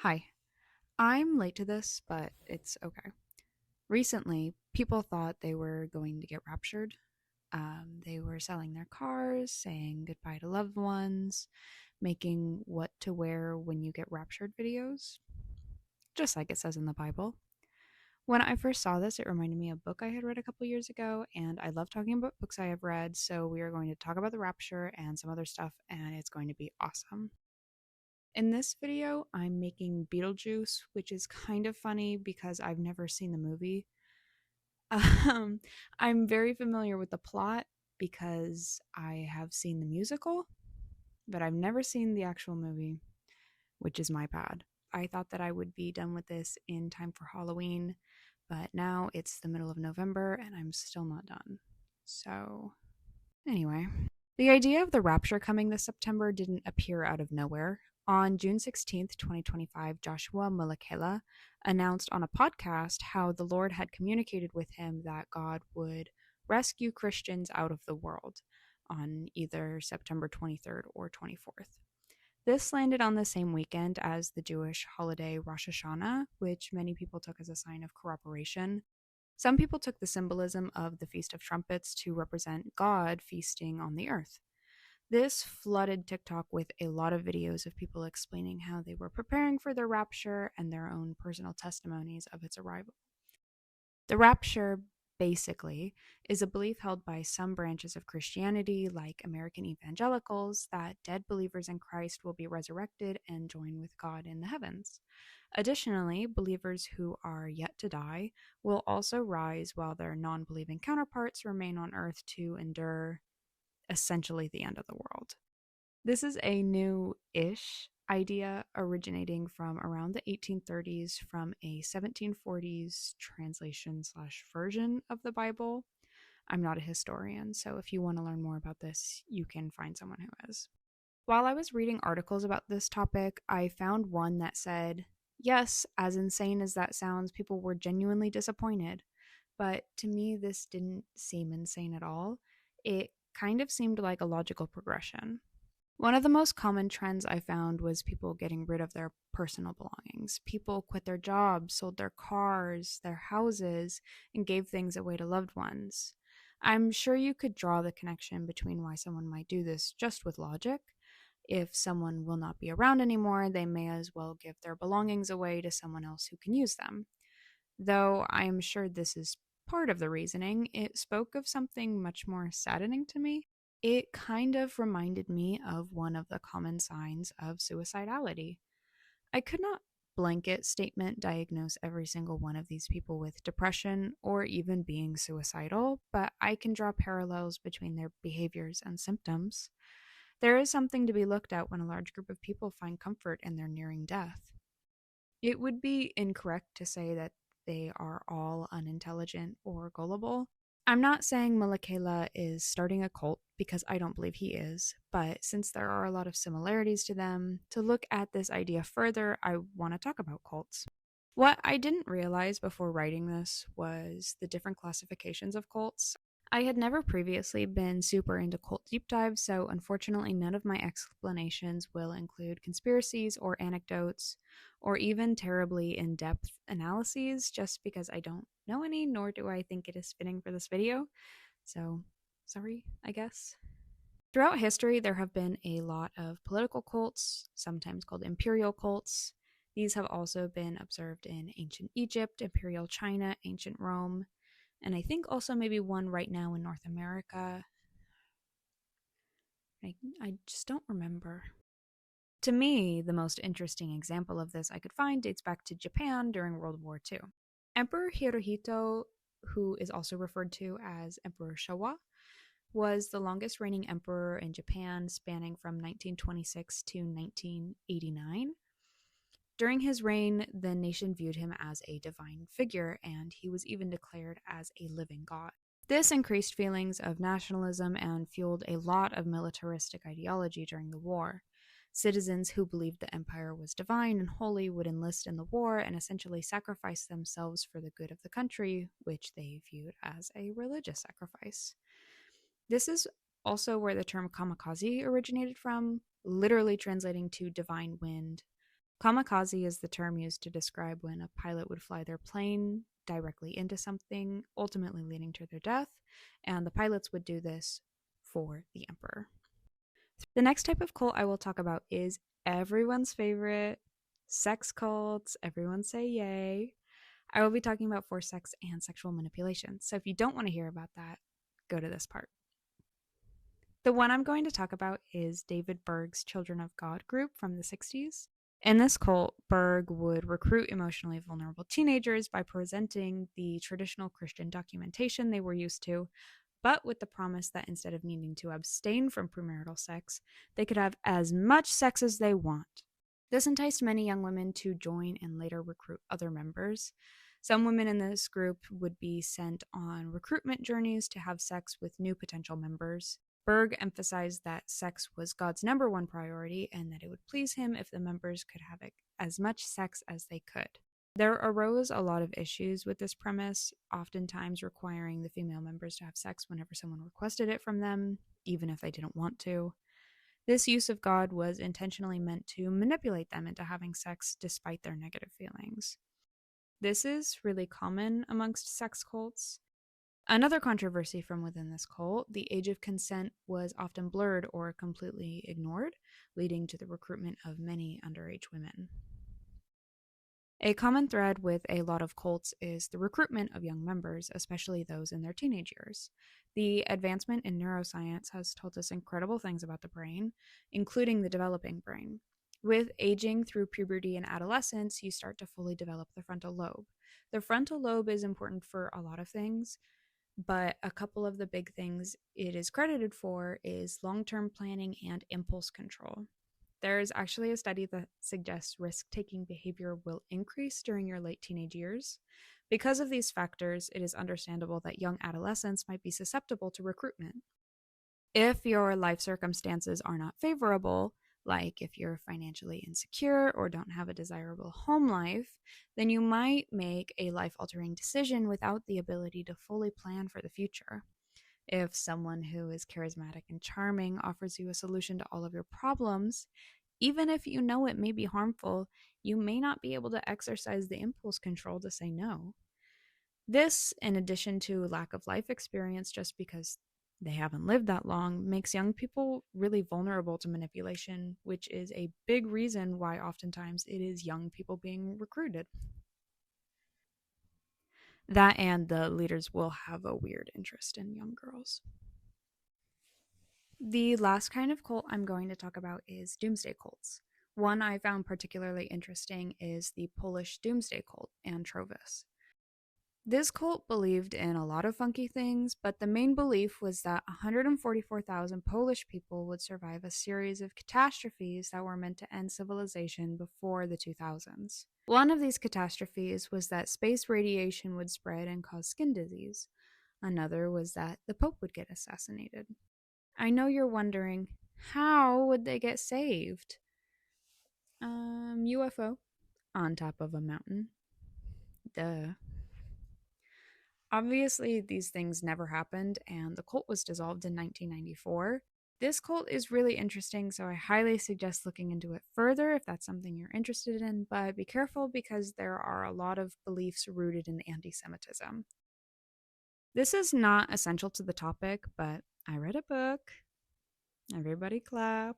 Hi, I'm late to this, but it's okay. Recently, people thought they were going to get raptured. They were selling their cars, saying goodbye to loved ones, making what to wear when you get raptured videos, just like it says in the Bible. When I first saw this, it reminded me of a book I had read a couple years ago, and I love talking about books I have read, so we are going to talk about the rapture and some other stuff, and it's going to be awesome. In this video, I'm making beetlejuice, which is kind of funny because I've never seen the movie. Um, I'm very familiar with the plot because I have seen the musical, but I've never seen the actual movie, which is my bad. I thought that I would be done with this in time for Halloween, but now it's the middle of November and I'm still not done. So, anyway, the idea of the rapture coming this September didn't appear out of nowhere. On June 16th, 2025, Joshua Mulakela announced on a podcast how the Lord had communicated with him that God would rescue Christians out of the world on either September 23rd or 24th. This landed on the same weekend as the Jewish holiday Rosh Hashanah, which many people took as a sign of cooperation. Some people took the symbolism of the Feast of Trumpets to represent God feasting on the earth. This flooded TikTok with a lot of videos of people explaining how they were preparing for their rapture and their own personal testimonies of its arrival. The rapture, basically, is a belief held by some branches of Christianity, like American evangelicals, that dead believers in Christ will be resurrected and join with God in the heavens. Additionally, believers who are yet to die will also rise while their non believing counterparts remain on earth to endure essentially the end of the world. This is a new ish idea originating from around the 1830s from a 1740s translation slash version of the Bible. I'm not a historian, so if you want to learn more about this, you can find someone who is. While I was reading articles about this topic, I found one that said, yes, as insane as that sounds, people were genuinely disappointed. But to me, this didn't seem insane at all. It kind of seemed like a logical progression. One of the most common trends I found was people getting rid of their personal belongings. People quit their jobs, sold their cars, their houses, and gave things away to loved ones. I'm sure you could draw the connection between why someone might do this just with logic. If someone will not be around anymore, they may as well give their belongings away to someone else who can use them. Though I am sure this is part of the reasoning, it spoke of something much more saddening to me. It kind of reminded me of one of the common signs of suicidality. I could not blanket statement diagnose every single one of these people with depression or even being suicidal, but I can draw parallels between their behaviors and symptoms. There is something to be looked at when a large group of people find comfort in their nearing death. It would be incorrect to say that they are all unintelligent or gullible. I'm not saying Malakela is starting a cult because I don't believe he is, but since there are a lot of similarities to them, to look at this idea further, I want to talk about cults. What I didn't realize before writing this was the different classifications of cults. I had never previously been super into cult deep dives, so unfortunately, none of my explanations will include conspiracies or anecdotes, or even terribly in depth analyses, just because I don't know any, nor do I think it is fitting for this video. So, sorry, I guess. Throughout history, there have been a lot of political cults, sometimes called imperial cults. These have also been observed in ancient Egypt, imperial China, ancient Rome, and I think also maybe one right now in North America. I just don't remember. To me, the most interesting example of this I could find dates back to Japan during World War II. Emperor Hirohito, who is also referred to as Emperor Showa, was the longest reigning emperor in Japan, spanning from 1926 to 1989. During his reign, the nation viewed him as a divine figure, and he was even declared as a living god. This increased feelings of nationalism and fueled a lot of militaristic ideology during the war. Citizens who believed the empire was divine and holy would enlist in the war and essentially sacrifice themselves for the good of the country, which they viewed as a religious sacrifice. This is also where the term kamikaze originated from, literally translating to divine wind. Kamikaze is the term used to describe when a pilot would fly their plane directly into something, ultimately leading to their death, and the pilots would do this for the emperor. The next type of cult I will talk about is everyone's favorite sex cults. Everyone say yay. I will be talking about forced sex and sexual manipulation. So if you don't want to hear about that, go to this part. The one I'm going to talk about is David Berg's Children of God group from the 60s. In this cult, Berg would recruit emotionally vulnerable teenagers by presenting the traditional Christian documentation they were used to, but with the promise that instead of needing to abstain from premarital sex, they could have as much sex as they want. This enticed many young women to join and later recruit other members. Some women in this group would be sent on recruitment journeys to have sex with new potential members. Berg emphasized that sex was God's number one priority and that it would please him if the members could have as much sex as they could. There arose a lot of issues with this premise, oftentimes requiring the female members to have sex whenever someone requested it from them, even if they didn't want to. This use of God was intentionally meant to manipulate them into having sex despite their negative feelings. This is really common amongst sex cults. Another controversy from within this cult, the age of consent was often blurred or completely ignored, leading to the recruitment of many underage women. A common thread with a lot of cults is the recruitment of young members, especially those in their teenage years. The advancement in neuroscience has told us incredible things about the brain, including the developing brain. With aging through puberty and adolescence, you start to fully develop the frontal lobe. The frontal lobe is important for a lot of things, but a couple of the big things it is credited for is long-term planning and impulse control. There's actually a study that suggests risk-taking behavior will increase during your late teenage years. Because of these factors, it is understandable that young adolescents might be susceptible to recruitment. If your life circumstances are not favorable, like if you're financially insecure or don't have a desirable home life, then you might make a life-altering decision without the ability to fully plan for the future. If someone who is charismatic and charming offers you a solution to all of your problems, even if you know it may be harmful, you may not be able to exercise the impulse control to say no. This, in addition to lack of life experience just because they haven't lived that long, makes young people really vulnerable to manipulation, which is a big reason why oftentimes it is young people being recruited. That and the leaders will have a weird interest in young girls. The last kind of cult I'm going to talk about is doomsday cults. One I found particularly interesting is the Polish doomsday cult, Antrovis. This cult believed in a lot of funky things, but the main belief was that 144,000 Polish people would survive a series of catastrophes that were meant to end civilization before the 2000s. One of these catastrophes was that space radiation would spread and cause skin disease. Another was that the Pope would get assassinated. I know you're wondering, how would they get saved? UFO on top of a mountain. Duh. Obviously, these things never happened, and the cult was dissolved in 1994. This cult is really interesting, so I highly suggest looking into it further if that's something you're interested in, but be careful because there are a lot of beliefs rooted in anti Semitism. This is not essential to the topic, but I read a book. Everybody clap.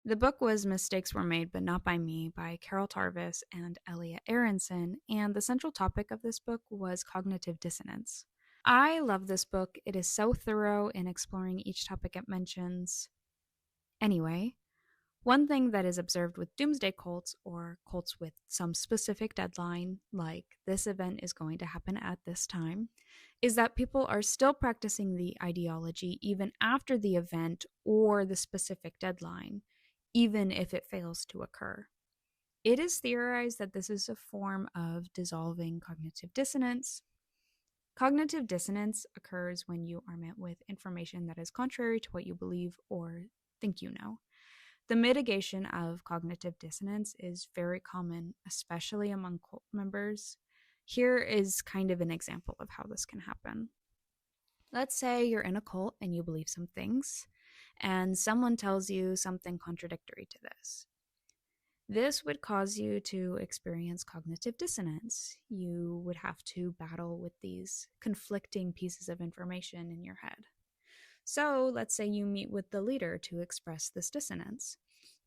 The book was Mistakes Were Made But Not by Me by Carol Tarvis and Elliot Aronson, and the central topic of this book was cognitive dissonance. I love this book. It is so thorough in exploring each topic it mentions. Anyway, one thing that is observed with doomsday cults, or cults with some specific deadline, like this event is going to happen at this time, is that people are still practicing the ideology even after the event or the specific deadline, even if it fails to occur. It is theorized that this is a form of dissolving cognitive dissonance. Cognitive dissonance occurs when you are met with information that is contrary to what you believe or think you know. The mitigation of cognitive dissonance is very common, especially among cult members. Here is kind of an example of how this can happen. Let's say you're in a cult and you believe some things, and someone tells you something contradictory to this. This would cause you to experience cognitive dissonance. You would have to battle with these conflicting pieces of information in your head. So, let's say you meet with the leader to express this dissonance,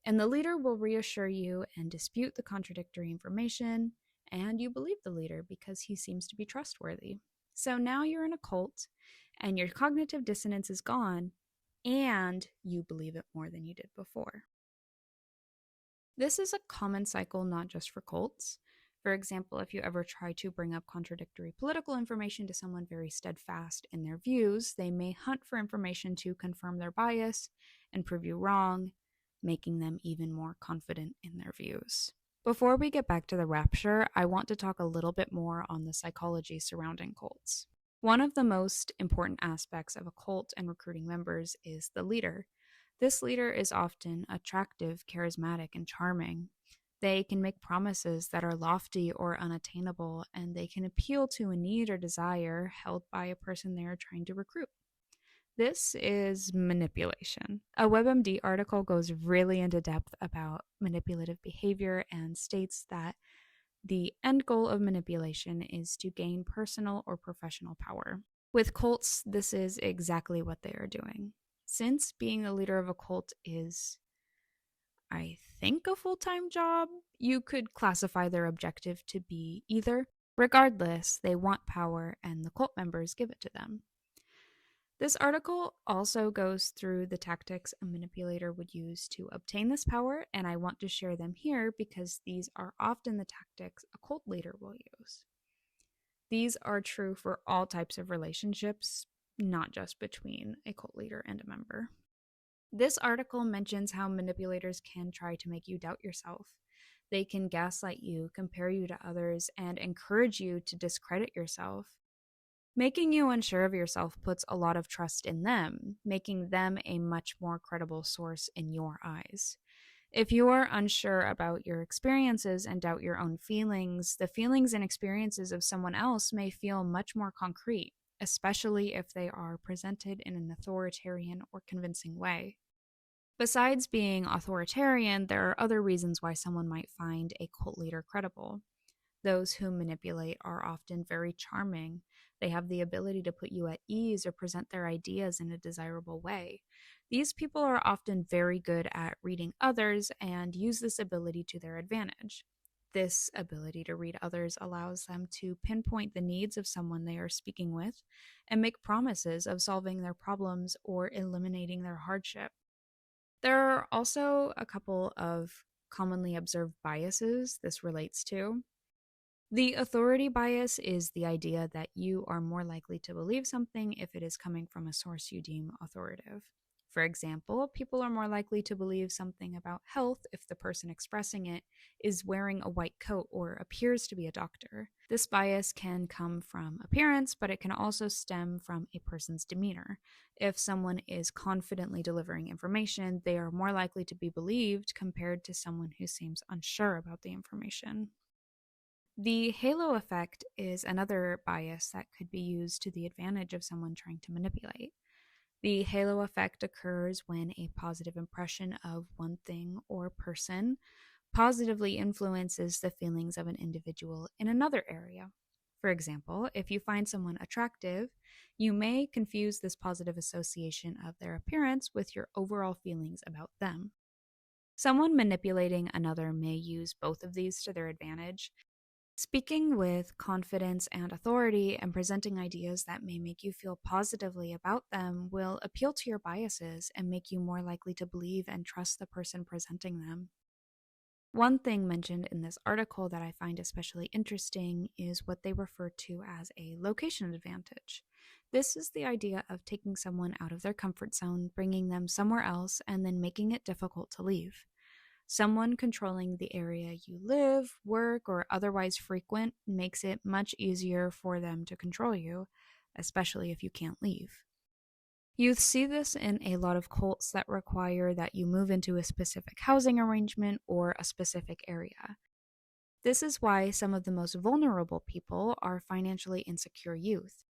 and the leader will reassure you and dispute the contradictory information, and you believe the leader because he seems to be trustworthy. So now you're in a cult, and your cognitive dissonance is gone, and you believe it more than you did before. This is a common cycle not just for cults. For example, if you ever try to bring up contradictory political information to someone very steadfast in their views, they may hunt for information to confirm their bias and prove you wrong, making them even more confident in their views. Before we get back to the rapture, I want to talk a little bit more on the psychology surrounding cults. One of the most important aspects of a cult and recruiting members is the leader. This leader is often attractive, charismatic, and charming. They can make promises that are lofty or unattainable, and they can appeal to a need or desire held by a person they are trying to recruit. This is manipulation. A WebMD article goes really into depth about manipulative behavior and states that the end goal of manipulation is to gain personal or professional power. With cults, this is exactly what they are doing. Since being the leader of a cult is, I think, a full-time job, you could classify their objective to be either. Regardless, they want power and the cult members give it to them. This article also goes through the tactics a manipulator would use to obtain this power, and I want to share them here because these are often the tactics a cult leader will use. These are true for all types of relationships, not just between a cult leader and a member. This article mentions how manipulators can try to make you doubt yourself. They can gaslight you, compare you to others, and encourage you to discredit yourself. Making you unsure of yourself puts a lot of trust in them, making them a much more credible source in your eyes. If you are unsure about your experiences and doubt your own feelings, the feelings and experiences of someone else may feel much more concrete, especially if they are presented in an authoritarian or convincing way. Besides being authoritarian, there are other reasons why someone might find a cult leader credible. Those who manipulate are often very charming. They have the ability to put you at ease or present their ideas in a desirable way. These people are often very good at reading others and use this ability to their advantage. This ability to read others allows them to pinpoint the needs of someone they are speaking with and make promises of solving their problems or eliminating their hardship. There are also a couple of commonly observed biases this relates to. The authority bias is the idea that you are more likely to believe something if it is coming from a source you deem authoritative. For example, people are more likely to believe something about health if the person expressing it is wearing a white coat or appears to be a doctor. This bias can come from appearance, but it can also stem from a person's demeanor. If someone is confidently delivering information, they are more likely to be believed compared to someone who seems unsure about the information. The halo effect is another bias that could be used to the advantage of someone trying to manipulate. The halo effect occurs when a positive impression of one thing or person positively influences the feelings of an individual in another area. For example, if you find someone attractive, you may confuse this positive association of their appearance with your overall feelings about them. Someone manipulating another may use both of these to their advantage. Speaking with confidence and authority and presenting ideas that may make you feel positively about them will appeal to your biases and make you more likely to believe and trust the person presenting them. One thing mentioned in this article that I find especially interesting is what they refer to as a location advantage. This is the idea of taking someone out of their comfort zone, bringing them somewhere else, and then making it difficult to leave. Someone controlling the area you live, work, or otherwise frequent makes it much easier for them to control you, especially if you can't leave. You see this in a lot of cults that require that you move into a specific housing arrangement or a specific area. This is why some of the most vulnerable people are financially insecure youth.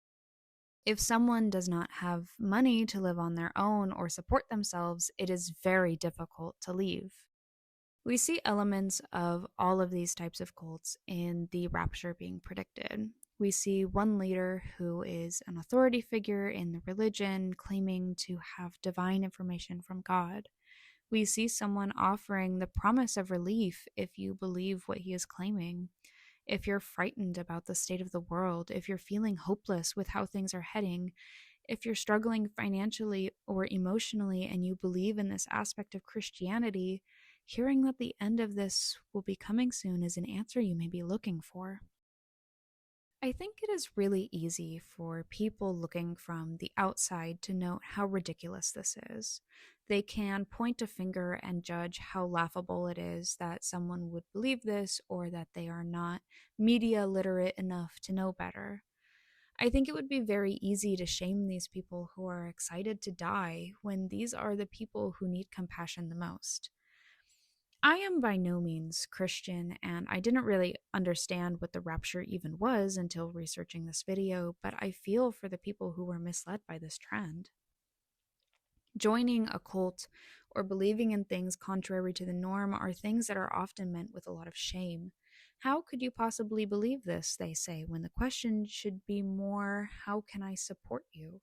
If someone does not have money to live on their own or support themselves, it is very difficult to leave. We see elements of all of these types of cults in the rapture being predicted. We see one leader who is an authority figure in the religion claiming to have divine information from God. We see someone offering the promise of relief if you believe what he is claiming. If you're frightened about the state of the world, if you're feeling hopeless with how things are heading, if you're struggling financially or emotionally and you believe in this aspect of Christianity, hearing that the end of this will be coming soon is an answer you may be looking for. I think it is really easy for people looking from the outside to note how ridiculous this is. They can point a finger and judge how laughable it is that someone would believe this or that they are not media literate enough to know better. I think it would be very easy to shame these people who are excited to die when these are the people who need compassion the most. I am by no means Christian, and I didn't really understand what the rapture even was until researching this video, but I feel for the people who were misled by this trend. Joining a cult or believing in things contrary to the norm are things that are often meant with a lot of shame. How could you possibly believe this, they say, when the question should be more, how can I support you?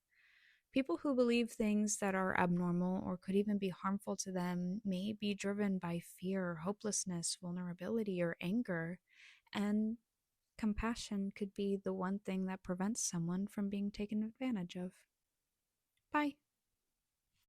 People who believe things that are abnormal or could even be harmful to them may be driven by fear, hopelessness, vulnerability, or anger, and compassion could be the one thing that prevents someone from being taken advantage of. Bye.